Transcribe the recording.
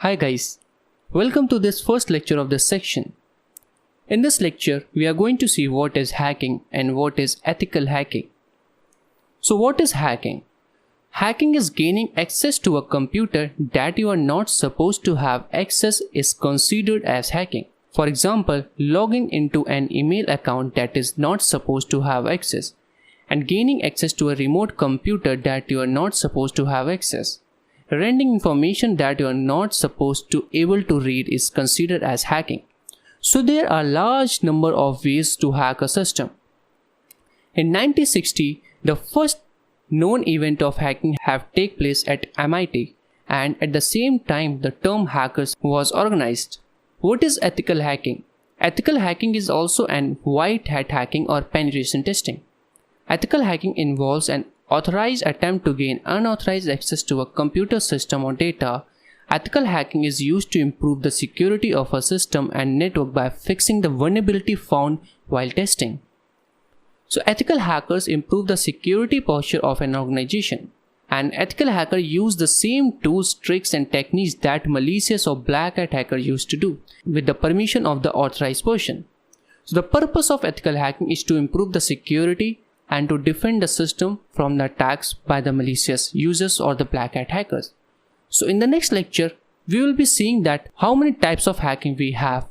Hi guys, welcome to this first lecture of this section. In this lecture, we are going to see what is hacking and what is ethical hacking. So what is hacking? Hacking is gaining access to a computer that you are not supposed to have access is considered as hacking. For example, logging into an email account that is not supposed to have access and gaining access to a remote computer that you are not supposed to have access. Rendering information that you are not supposed to able to read is considered as hacking. So there are large number of ways to hack a system. In 1960, the first known event of hacking have taken place at MIT, and at the same time the term hackers was organized. What is ethical hacking? Ethical hacking is also an white hat hacking or penetration testing. Ethical hacking involves an authorized attempt to gain unauthorized access to a computer system or data. Ethical hacking is used to improve the security of a system and network by fixing the vulnerability found while testing. So ethical hackers improve the security posture of an organization. An ethical hacker use the same tools, tricks and techniques that malicious or black hat hacker used to do with the permission of the authorized person. So the purpose of ethical hacking is to improve the security and to defend the system from the attacks by the malicious users or the black hat hackers. So in the next lecture, we will be seeing that how many types of hacking we have